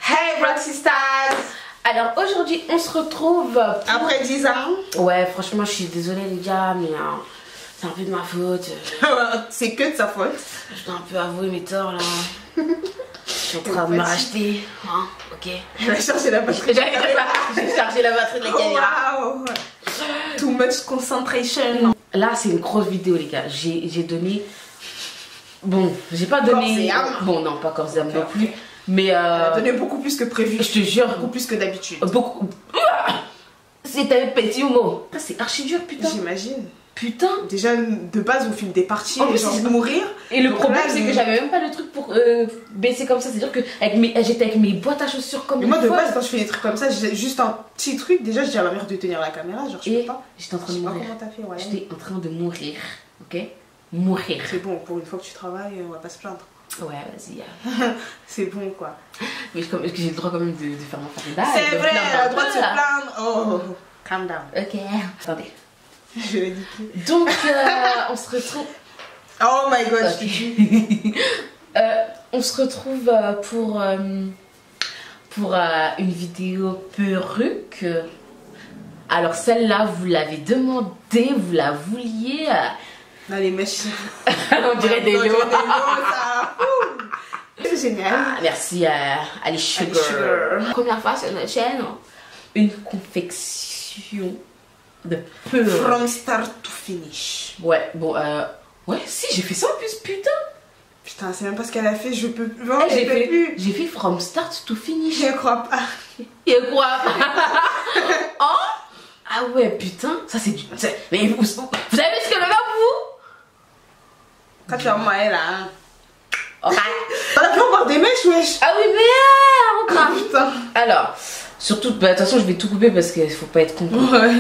Hey Roxy Stars. Alors aujourd'hui on se retrouve pour... Après 10 ans. Ouais, franchement je suis désolée les gars, mais c'est un peu de ma faute. C'est que de sa faute. Je dois un peu avouer mes torts là. Je suis en train de me racheter, hein, ok. Elle a chargé la batterie. J'ai chargé la batterie de la caméra. Wow. Too much concentration. Là c'est une grosse vidéo les gars, j'ai donné... Bon, j'ai pas donné... Bon non, pas corps et âme non plus. Mais Elle a donné beaucoup plus que prévu. Je te jure. Beaucoup plus que d'habitude. Beaucoup... C'était petit mot. C'est archi dur putain. J'imagine. Putain. Déjà de base on filme des parties en plus, genre mourir. Et le donc problème là, c'est que j'avais même pas le truc pour baisser comme ça. C'est-à-dire que j'étais avec mes boîtes à chaussures comme mais moi de base quand je fais des trucs comme ça, j'ai juste un petit truc. Déjà je dis à ma mère de tenir la caméra, genre je peux pas. J'étais en train de mourir. Comment t'as fait, ouais. J'étais en train de mourir. Ok. Mourir. C'est bon, pour une fois que tu travailles, on va pas se plaindre. Ouais, vas-y. C'est bon quoi. Mais j'ai le droit quand même de faire mon farida. C'est vrai, elle a le droit de se plaindre. Oh, calm down. Ok. Attendez. Je l'ai dit. Donc, on se retrouve. Oh my god, okay. On se retrouve pour une vidéo perruque. Alors, celle-là, vous l'avez demandé, vous la vouliez. Là, les mèches. On dirait des lots. C'est génial. Ah, merci à Ali Sugar. Première fois sur notre chaîne, une confection de perruque. From start to finish. Ouais, bon, ouais, si, j'ai fait ça en plus, putain. Putain, c'est même pas ce qu'elle a fait, je peux plus. J'ai fait from start to finish. Je crois pas. Je crois pas. Oh. Ah ouais, putain, ça c'est du... Mais vous savez ce que le gars vous? Quand tu as moi, là. Hein. Oh. On a pu avoir des mèches, wesh. Ah oui, merde. Ah, putain. Alors, surtout, bah, de toute façon, je vais tout couper parce qu'il faut pas être con. Ouais.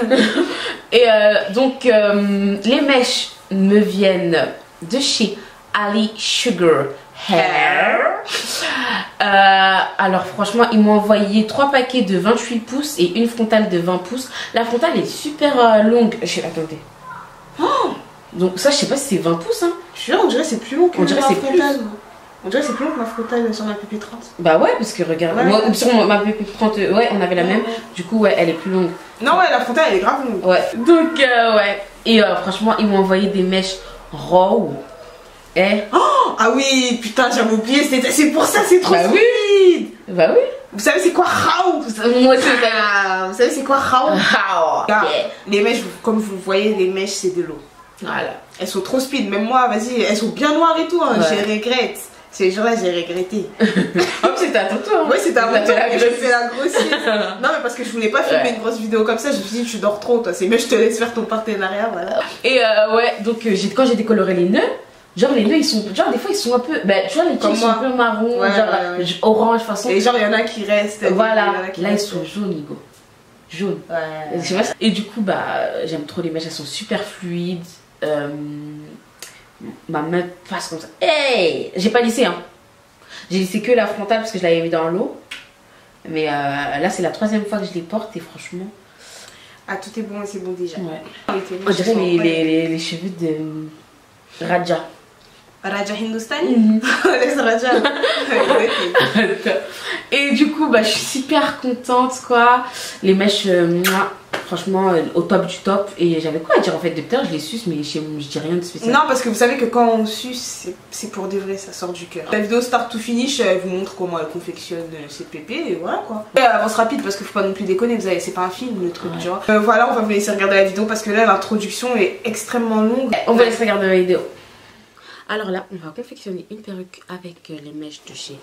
Et donc, les mèches me viennent de chez Ali Sugar Hair. Alors franchement ils m'ont envoyé 3 paquets de 28 pouces et une frontale de 20 pouces. La frontale est super longue. Attendez. Oh, donc ça je sais pas si c'est 20 pouces hein. Je suis on dirait c'est plus long que ma frontale. On dirait c'est plus long que ma frontale sur ma PP30. Bah ouais parce que regarde, ouais. Moi, sur ma PP30 ouais on avait la même. Du coup ouais elle est plus longue. Non ouais la frontale elle est grave longue. Ouais. Donc ouais. Et franchement ils m'ont envoyé des mèches raw. Oh, ah oui, putain, j'avais oublié, c'est pour ça, c'est trop bah speed. Oui. Bah oui. Vous savez c'est quoi Rao? Moi c'est vous savez c'est quoi Rao? Yeah. Les mèches, comme vous voyez, les mèches c'est de l'eau. Voilà. Elles sont trop speed, même moi, vas-y, elles sont bien noires et tout, hein. Ouais. Je regrette. Ces jours-là, j'ai regretté. Oh, c'était à ton tour. Hein. Oui, c'était à mon tour. Je fais la grossisse. Non, mais parce que je voulais pas filmer une grosse vidéo comme ça. Je me suis dit, tu dors trop, toi. C'est mieux, je te laisse faire ton partenariat, voilà. Et ouais, donc quand j'ai décoloré les nœuds, genre les nœuds ils sont, genre des fois ils sont un peu, bah tu vois les tiens sont un peu marron, ouais, genre orange façon. Et genre il y en a qui restent. Voilà, là ils sont jaunes, Hugo. Jaunes. Ouais. Et du coup, bah j'aime trop les mèches, elles sont super fluides. Ma main passe comme ça. Hey, j'ai pas lissé hein. J'ai lissé que la frontale parce que je l'avais mis dans l'eau. Mais là c'est la 3e fois que je les porte et franchement. Ah tout est bon et c'est bon déjà. Ouais. On dirait les cheveux de Raja. Raja Hindustani. Laisse Raja. Et du coup bah je suis super contente quoi. Les mèches franchement au top du top. Et j'avais quoi à dire en fait depuis je les suce mais je dis rien de spécial. Non parce que vous savez que quand on suce c'est pour de vrai, ça sort du cœur. La vidéo start to finish elle vous montre comment elle confectionne ses pépés et voilà quoi. Et elle avance rapide parce qu'il faut pas non plus déconner, vous savez c'est pas un film le truc tu vois. Voilà on va vous laisser regarder la vidéo parce que là l'introduction est extrêmement longue. On va laisser regarder la vidéo. Alors là, on va confectionner une perruque avec les mèches de chez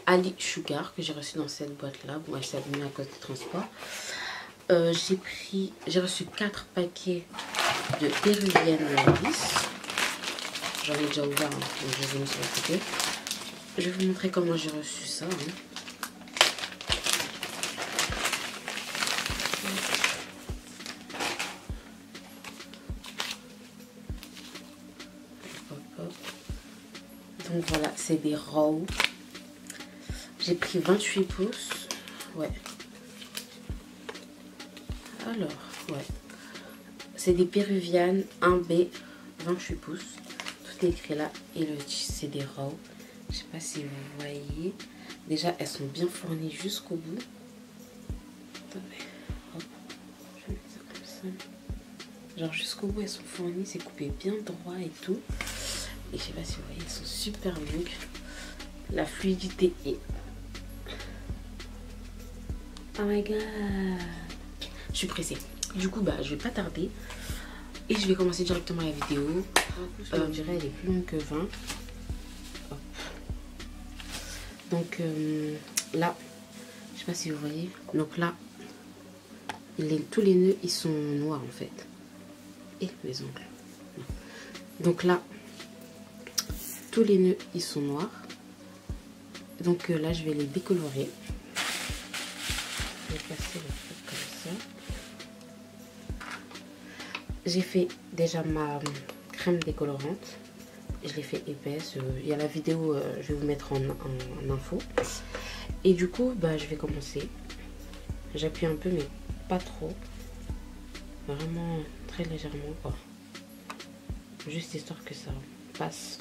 Ali Sugar que j'ai reçu dans cette boîte là. Bon, elle s'est abîmée à cause du transport. J'ai reçu 4 paquets de péruviennes lisses. J'en ai déjà ouvert, hein, donc je les ai mis sur le côté. Je vais vous montrer comment j'ai reçu ça. Hein. Donc voilà, c'est des raw. J'ai pris 28 pouces. Ouais. Alors, ouais. C'est des péruvianes 1B 28 pouces. Tout est écrit là. Et le c'est des raw. Je sais pas si vous voyez. Déjà, elles sont bien fournies jusqu'au bout. Attendez, hop, je vais mettre ça comme ça. Genre jusqu'au bout, elles sont fournies, c'est coupé bien droit et tout. Et je sais pas si vous voyez, elles sont super longues. La fluidité est... Oh my god. Je suis pressée. Du coup, bah, je vais pas tarder. Et je vais commencer directement la vidéo. Je dirais elle est plus longue que 20. Hop. Donc là, je sais pas si vous voyez. Donc là, tous les nœuds, ils sont noirs en fait. Et mes ongles. Donc là, tous les nœuds, ils sont noirs. Donc là, je vais les décolorer. Je vais passer le truc comme ça. J'ai fait déjà ma crème décolorante. Je l'ai fait épaisse. Il y a la vidéo, je vais vous mettre en info. Et du coup, bah, je vais commencer. J'appuie un peu, mais pas trop. Vraiment très légèrement, quoi. Juste histoire que ça passe.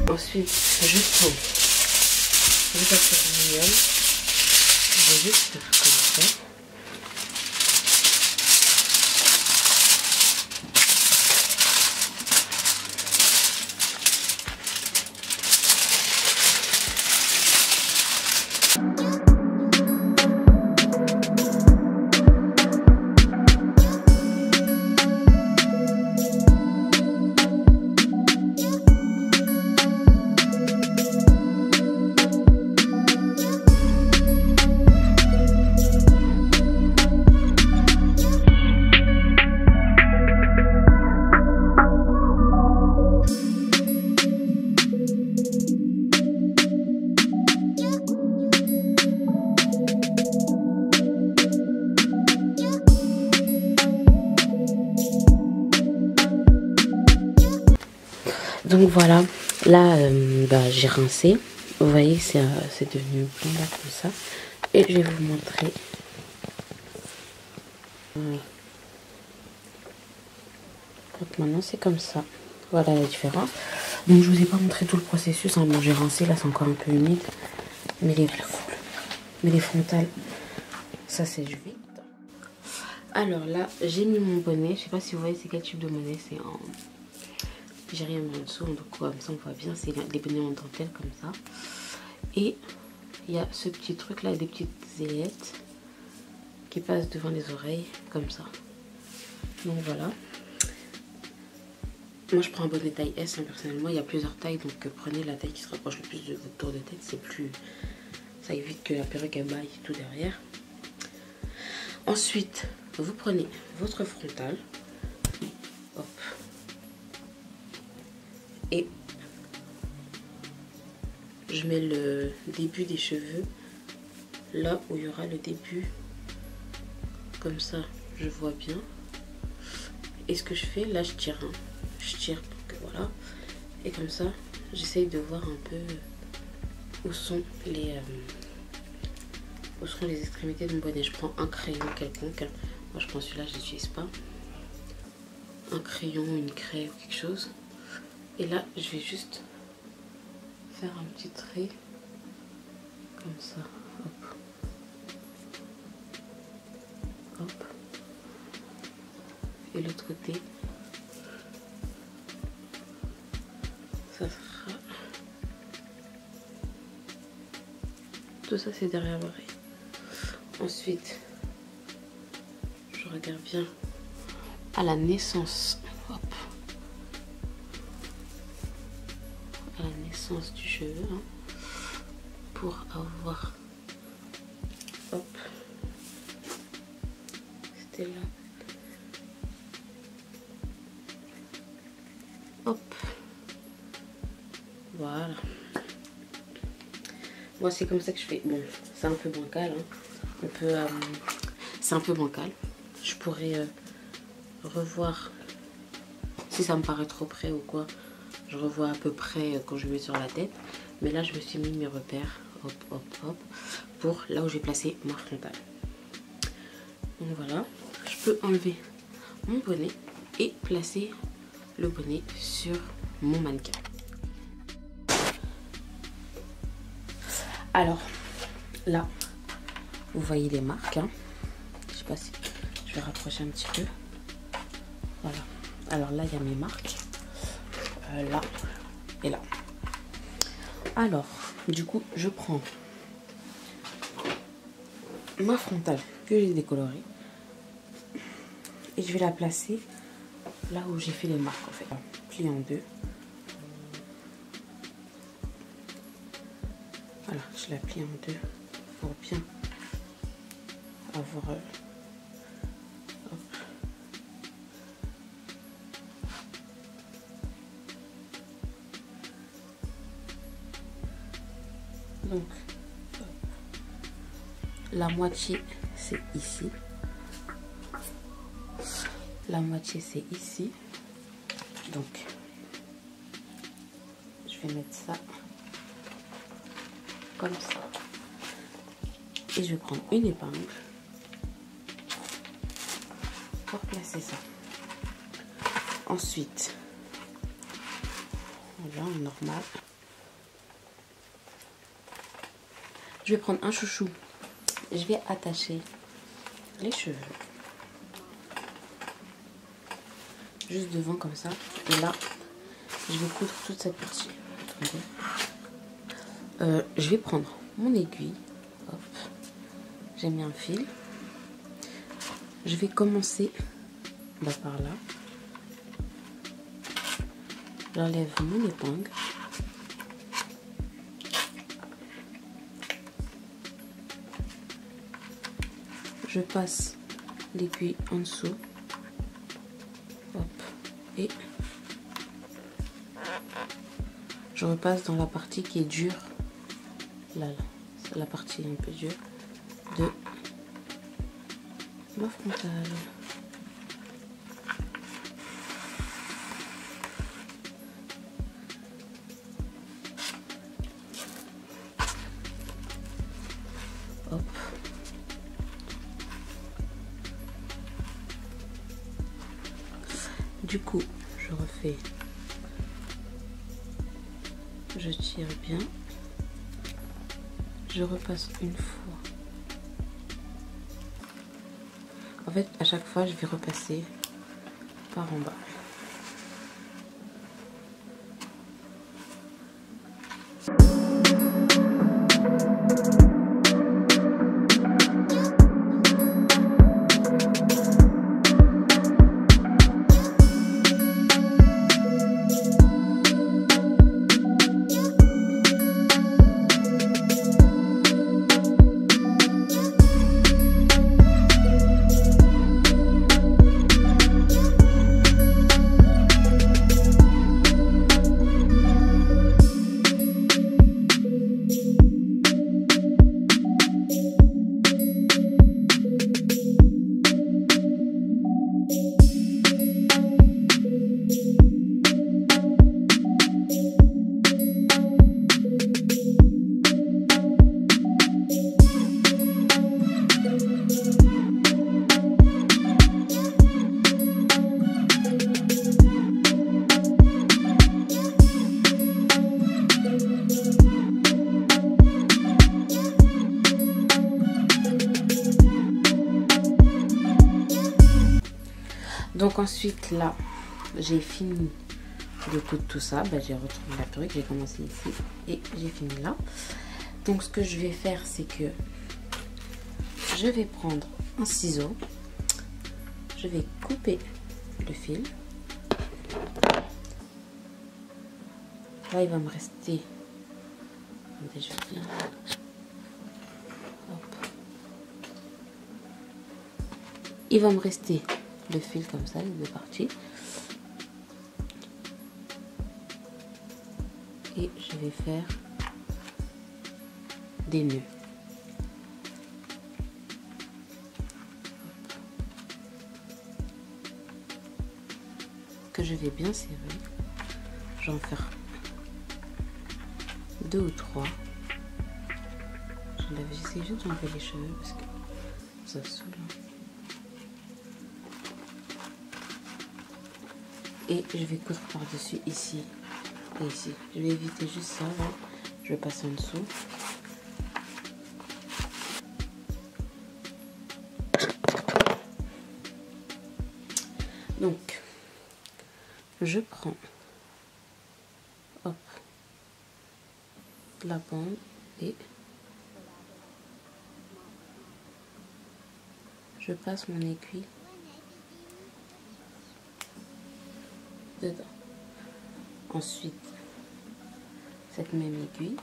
Ensuite, juste je vais passer le miel. Je vais juste faire comme ça. Donc voilà, là bah, j'ai rincé. Vous voyez, c'est devenu blanc là comme ça. Et je vais vous montrer. Donc maintenant c'est comme ça. Voilà la différence. Donc je vous ai pas montré tout le processus. Hein. Bon, j'ai rincé, là c'est encore un peu humide. Mais les frontales, ça sèche vite. Alors là, j'ai mis mon bonnet. Je sais pas si vous voyez c'est quel type de bonnet. C'est en... J'ai rien mis en dessous, donc comme ça on voit bien, c'est des bonnets en dentelle comme ça. Et il y a ce petit truc là, des petites ailettes qui passent devant les oreilles, comme ça. Donc voilà. Moi je prends un bonnet taille S, hein, personnellement. Il y a plusieurs tailles, donc prenez la taille qui se rapproche le plus de votre tour de tête. C'est plus... ça évite que la perruque elle baille tout derrière. Ensuite, vous prenez votre frontal. Hop. Et je mets le début des cheveux là où il y aura le début, comme ça je vois bien. Et ce que je fais là, je tire pour que voilà, et comme ça j'essaye de voir un peu où sont les extrémités de mon bonnet. Je prends un crayon quelconque, moi je prends celui-là, je n'utilise pas, un crayon, une craie ou quelque chose. Et là, je vais juste faire un petit trait comme ça. Hop. Hop. Et l'autre côté, ça sera... Tout ça, c'est derrière l'oreille. Ensuite, je regarde bien à la naissance. Hop. sens du cheveu hein, pour avoir, hop, c'était là, hop, voilà. Moi c'est comme ça que je fais. Bon, c'est un peu bancal hein. On peut c'est un peu bancal. Je pourrais revoir si ça me paraît trop près ou quoi. Je revois à peu près quand je vais sur la tête. Mais là je me suis mis mes repères, hop hop hop, pour là où j'ai placé ma frontale. Donc voilà, je peux enlever mon bonnet et placer le bonnet sur mon mannequin. Alors là, vous voyez les marques hein. Je sais pas si je vais rapprocher un petit peu. Voilà. Alors là, il y a mes marques. Là et là. Alors, du coup, je prends ma frontale que j'ai décolorée et je vais la placer là où j'ai fait les marques en fait. Plie en deux. Voilà, je la plie en deux pour bien avoir hop. Donc hop. La moitié c'est ici, la moitié c'est ici, donc je vais mettre ça comme ça et je vais prendre une épingle pour placer ça. Ensuite voilà, en normal, je vais prendre un chouchou, je vais attacher les cheveux juste devant comme ça et là je vais coudre toute cette partie. Attendez. Je vais prendre mon aiguille, hop, j'ai mis un fil, je vais commencer par là, j'enlève mon épingle, je passe l'aiguille en dessous, hop, et je repasse dans la partie qui est dure. Là, la partie un peu dure de ma frontale. Hop. Du coup, je refais, je tire bien. Je repasse une fois. En fait, à chaque fois, je vais repasser par en bas. Donc ensuite là, j'ai fini de coudre tout ça. J'ai retourné la perruque, j'ai commencé ici et j'ai fini là. Donc ce que je vais faire, c'est que je vais prendre un ciseau, je vais couper le fil. Là il va me rester Attendez, je vais bien. Hop. Il va me rester le fil comme ça, les deux parties. Et je vais faire des nœuds. Que je vais bien serrer. Je vais en faire 2 ou 3. J'essaie juste d'enlever les cheveux parce que ça saoule. Et je vais coudre par-dessus ici et ici. Je vais éviter juste ça là. Je vais passer en dessous. Donc, je prends hop, la bande et je passe mon aiguille dedans. Ensuite, cette même aiguille.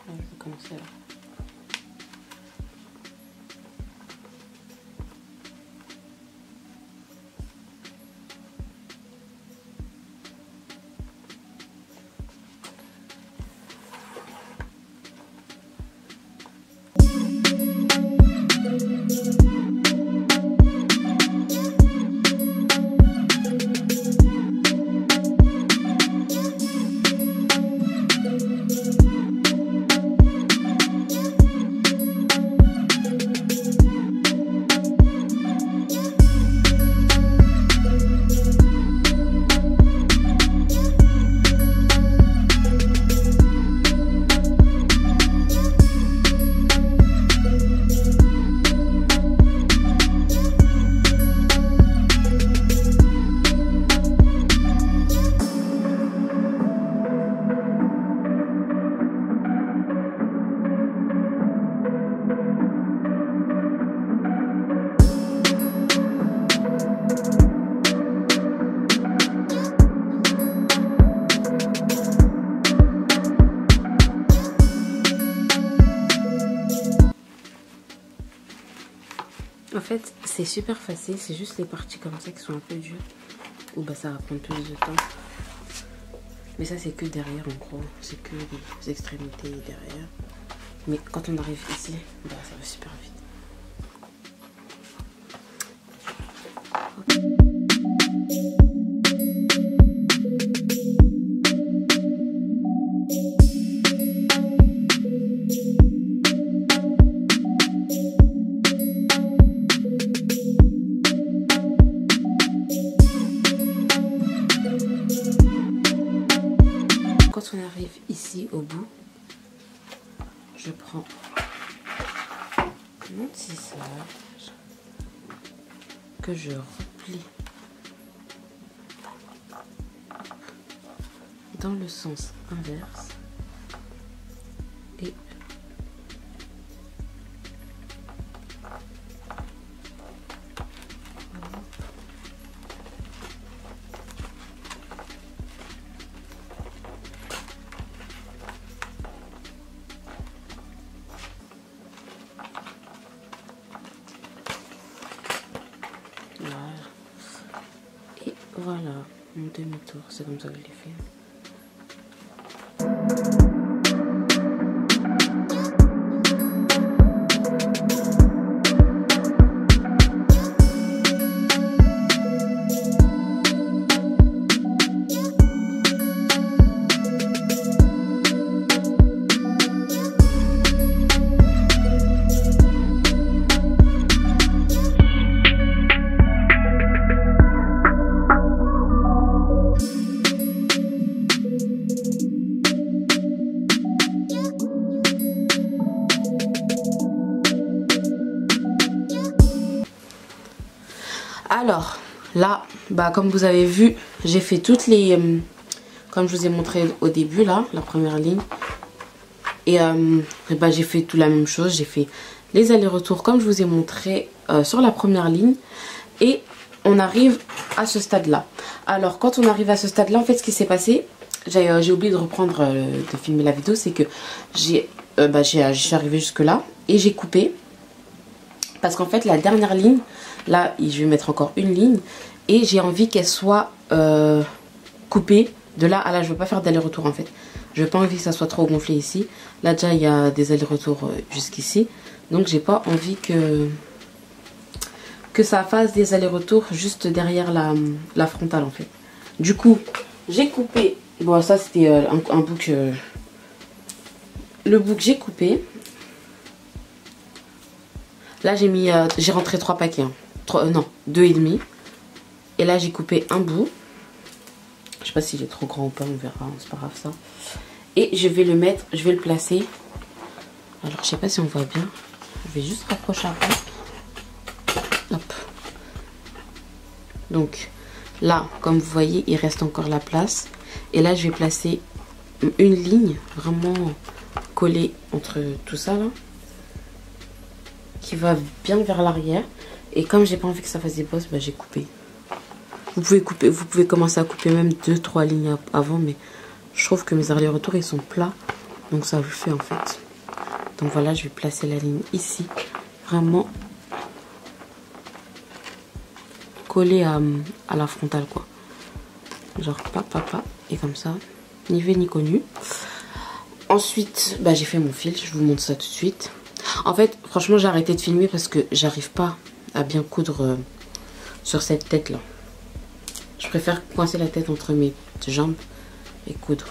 Là, je vais commencer là. En fait, c'est super facile, c'est juste les parties comme ça qui sont un peu dures. Ou bah ça va prendre plus de temps. Mais ça c'est que derrière en gros, c'est que les extrémités derrière. Mais quand on arrive ici, bah ça va super vite. Quand on arrive ici au bout, je prends mon tissage que je replie dans le sens inverse et voilà, mon demi-tour, c'est comme ça que je l'ai fait. Alors là, bah comme vous avez vu, j'ai fait toutes les, comme je vous ai montré au début là, la première ligne. Et bah j'ai fait tout la même chose, j'ai fait les allers-retours comme je vous ai montré sur la première ligne. Et on arrive à ce stade-là. Alors, quand on arrive à ce stade-là, en fait, ce qui s'est passé, j'ai oublié de reprendre, de filmer la vidéo, c'est que je suis arrivée jusque-là et j'ai coupé. Parce qu'en fait, la dernière ligne, là, je vais mettre encore une ligne et j'ai envie qu'elle soit coupée de là à là. Je veux pas faire d'aller-retour, en fait. Je n'ai pas envie que ça soit trop gonflé ici. Là, déjà, il y a des allers-retours jusqu'ici. Donc, j'ai pas envie que ça fasse des allers-retours juste derrière la frontale, en fait. Du coup, j'ai coupé. Bon, ça, c'était un bouc. Le bouc, j'ai coupé. Là, j'ai rentré 3 paquets. Hein. 2,5. Et là, j'ai coupé un bout. Je sais pas s'il est trop grand ou pas, on verra. C'est pas grave, ça. Et je vais le placer. Alors, je sais pas si on voit bien. Je vais juste rapprocher un peu. Hop. Donc, là, comme vous voyez, il reste encore la place. Et là, je vais placer une ligne vraiment collée entre tout ça, là. Qui va bien vers l'arrière. Et comme j'ai pas envie que ça fasse des bosses, bah, j'ai coupé. Vous pouvez commencer à couper même 2-3 lignes avant. Mais je trouve que mes allers-retours, ils sont plats. Donc, ça le fait, en fait. Donc, voilà, je vais placer la ligne ici. Vraiment collé à la frontale, quoi. Genre papa et comme ça, ni vu ni connu. Ensuite, bah, j'ai fait mon fil, je vous montre ça tout de suite. En fait, franchement, j'ai arrêté de filmer parce que j'arrive pas à bien coudre sur cette tête là. Je préfère coincer la tête entre mes jambes et coudre.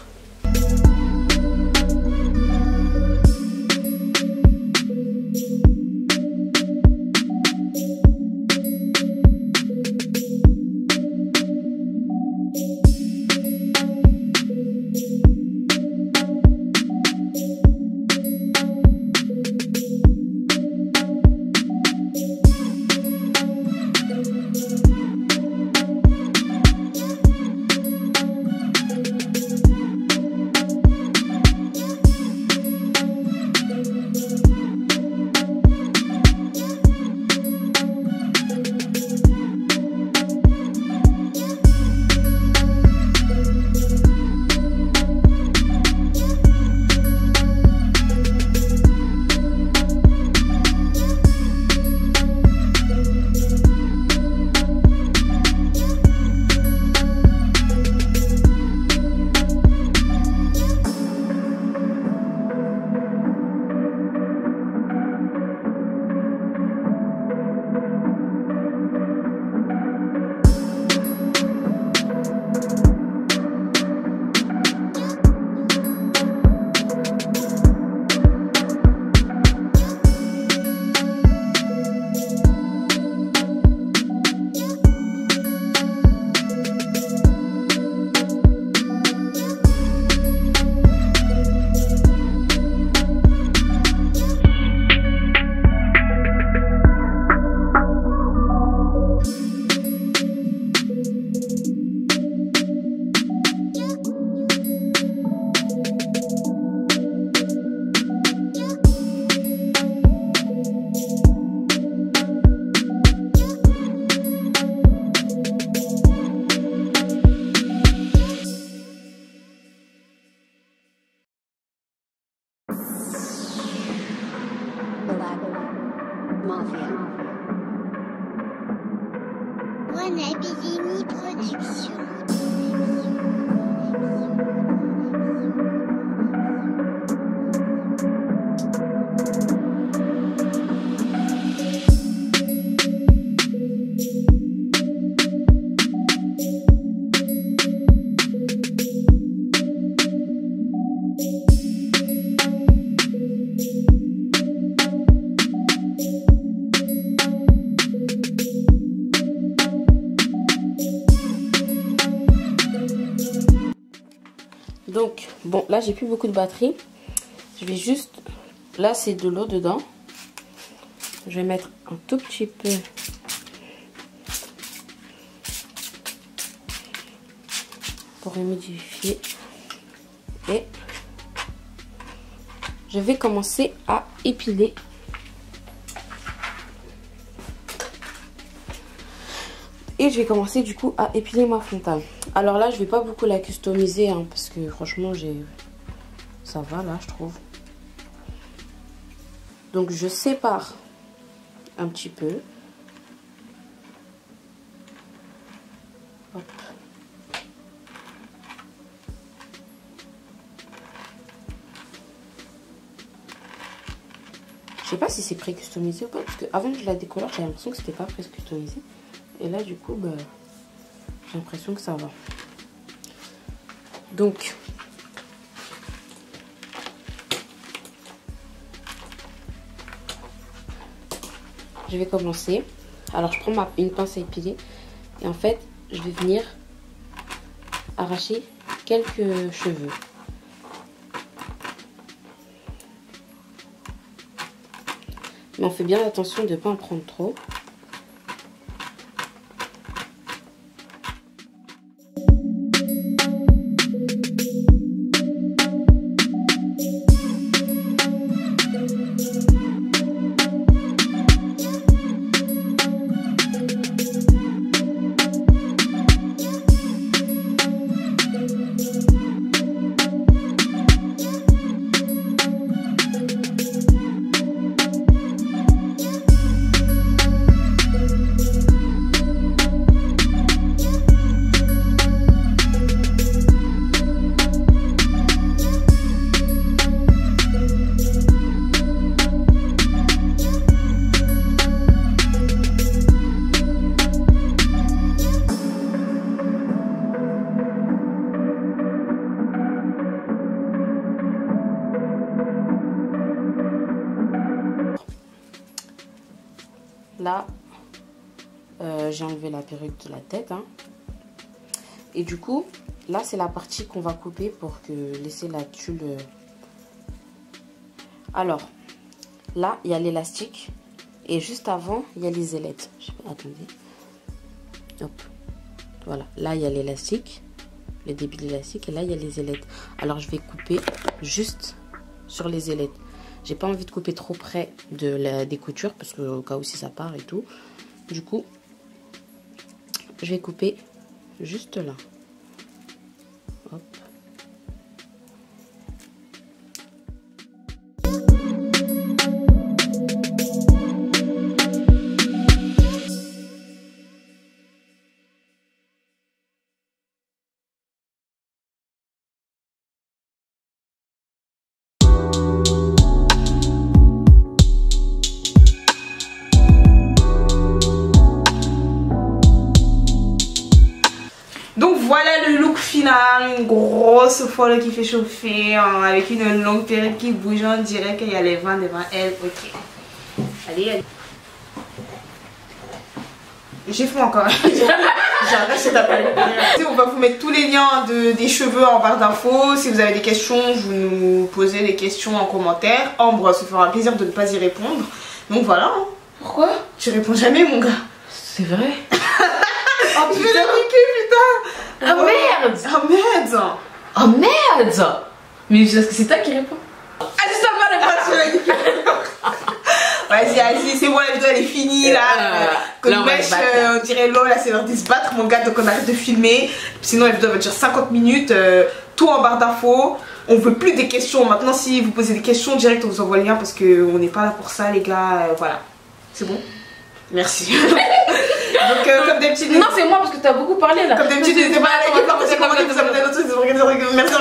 Wannabe Production. Donc, bon, là, j'ai plus beaucoup de batterie. Je vais juste... Là, c'est de l'eau dedans. Je vais mettre un tout petit peu... pour humidifier. Et je vais commencer à épiler. Et je vais commencer du coup à épiler ma frontale. Alors là, je vais pas beaucoup la customiser hein, parce que franchement, ça va là, je trouve. Donc je sépare un petit peu. Hop. Je sais pas si c'est pré-customisé ou pas, parce que avant que je la décolore, j'avais l'impression que c'était pas pré-customisé. Et là, du coup, bah, j'ai l'impression que ça va. Donc, je vais commencer. Alors, je prends une pince à épiler. Et en fait, je vais venir arracher quelques cheveux. Mais on fait bien attention de ne pas en prendre trop. Là, j'ai enlevé la perruque de la tête. Hein. Et du coup, là, c'est la partie qu'on va couper pour que laisser la tulle. Alors, là, il y a l'élastique. Et juste avant, il y a les ailettes. Attendez. Hop. Voilà. Là, il y a l'élastique. Le début de l'élastique. Et là, il y a les ailettes. Alors, je vais couper juste sur les ailettes. J'ai pas envie de couper trop près des coutures parce que au cas où si ça part et tout. Du coup, je vais couper juste là. Hop. Donc voilà le look final, une grosse folle qui fait chauffer, hein, avec une longue perruque qui bouge, on dirait qu'il y a les vents devant elle. Ok. Allez, allez. J'ai fou encore. J'arrête cet appel. On va vous mettre tous les liens des cheveux en barre d'infos. Si vous avez des questions, vous nous posez des questions en commentaire. Ambre se fera un plaisir de ne pas y répondre. Donc voilà. Hein. Pourquoi? Tu réponds jamais, mon gars. C'est vrai. Oh putain, putain. Ah merde. Ah merde. Oh merde. Mais est-ce que c'est toi qui réponds? Ah c'est ça va répondre. Vas-y, vas-y, c'est bon, la vidéo elle est finie là. Comme mèche, on dirait LOL, là c'est l'heure de se battre, mon gars, donc on arrête de filmer. Sinon la vidéo va durer 50 minutes. Tout en barre d'infos. On veut plus des questions. Maintenant, si vous posez des questions direct, on vous envoie le lien parce qu'on n'est pas là pour ça, les gars. Voilà. C'est bon? Merci. Donc, comme d'habitude. Non, c'est moi parce que t'as beaucoup parlé là. Comme d'habitude, n'hésitez pas à liker, partager, commenter, vous abonner à notre chaîne, merci.